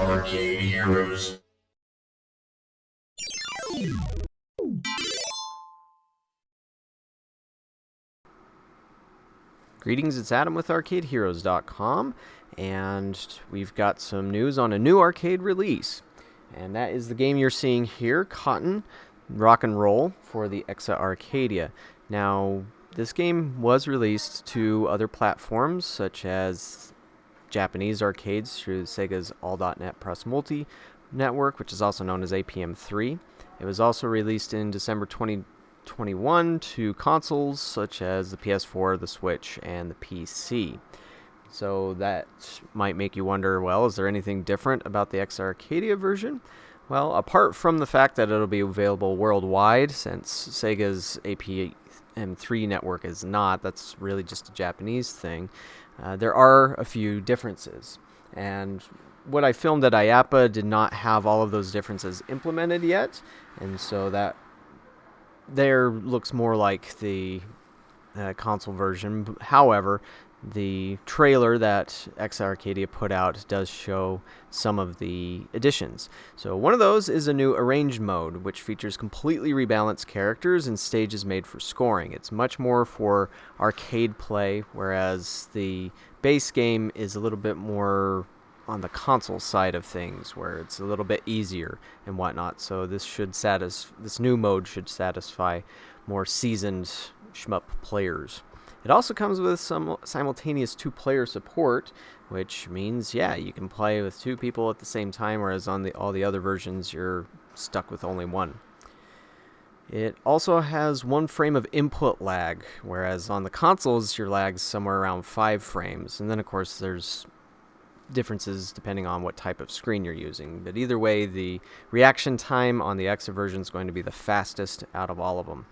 Arcade Heroes. Greetings, it's Adam with ArcadeHeroes.com, and we've got some news on a new arcade release. And that is the game you're seeing here, Cotton Rock and Roll for the exA-Arcadia. Now, this game was released to other platforms, such as Japanese arcades through Sega's All.Net Press Multi network, which is also known as APM3. It was also released in December 2021 to consoles such as the PS4, the Switch, and the PC. So that might make you wonder, well, is there anything different about the exA-Arcadia version? Well, apart from the fact that it'll be available worldwide, since Sega's APM3 network is not, that's really just a Japanese thing, there are a few differences. And what I filmed at IAPA did not have all of those differences implemented yet, and so that there looks more like the console version. However, the trailer that exA-Arcadia put out does show some of the additions. So one of those is a new arranged mode, which features completely rebalanced characters and stages made for scoring. It's much more for arcade play, whereas the base game is a little bit more on the console side of things, where it's a little bit easier and whatnot. So this new mode should satisfy more seasoned shmup players. It also comes with some simultaneous two-player support, which means, yeah, you can play with two people at the same time, whereas on all the other versions, you're stuck with only one. It also has 1 frame of input lag, whereas on the consoles, your lag's somewhere around 5 frames. And then, of course, there's differences depending on what type of screen you're using. But either way, the reaction time on the exA version is going to be the fastest out of all of them.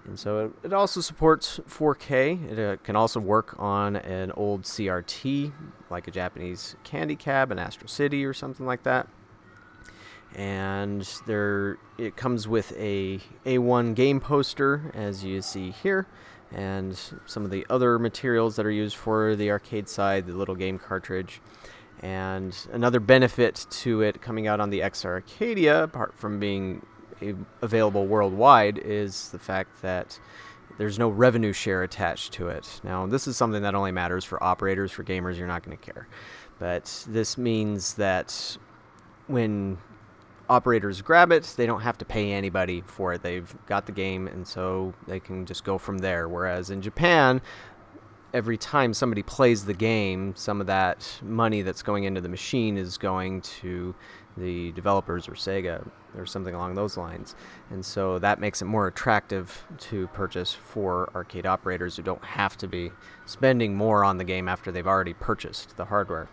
And so it also supports 4K. It can also work on an old CRT, like a Japanese Candy Cab, an Astro City, or something like that. And it comes with a A1 game poster, as you see here, and some of the other materials that are used for the arcade side, the little game cartridge. And another benefit to it coming out on the exA-Arcadia, apart from being available worldwide, is the fact that there's no revenue share attached to it. Now, this is something that only matters for operators. For gamers, you're not going to care. But this means that when operators grab it, they don't have to pay anybody for it. They've got the game, and so they can just go from there. Whereas in Japan, every time somebody plays the game, some of that money that's going into the machine is going to the developers or Sega or something along those lines. And so that makes it more attractive to purchase for arcade operators who don't have to be spending more on the game after they've already purchased the hardware.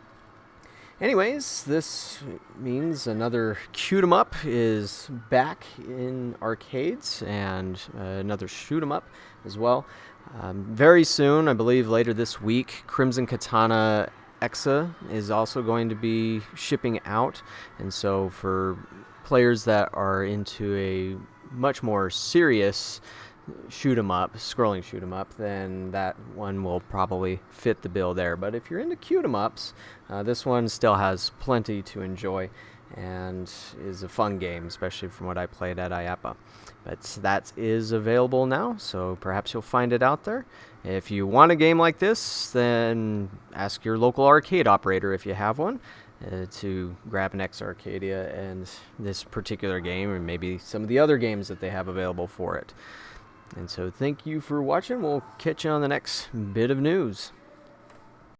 Anyways, this means another Shoot 'em Up is back in arcades, and another Shoot 'em Up as well. Very soon, I believe later this week, Crimson Katana exA is also going to be shipping out, and so for players that are into a much more serious shoot 'em up, scrolling shoot 'em up, then that one will probably fit the bill there. But if you're into cute 'em ups, this one still has plenty to enjoy and is a fun game, especially from what I played at IAPA. But that is available now, so perhaps you'll find it out there. If you want a game like this, then ask your local arcade operator, if you have one, to grab an exA-Arcadia and this particular game, or maybe some of the other games that they have available for it. And so thank you for watching. We'll catch you on the next bit of news.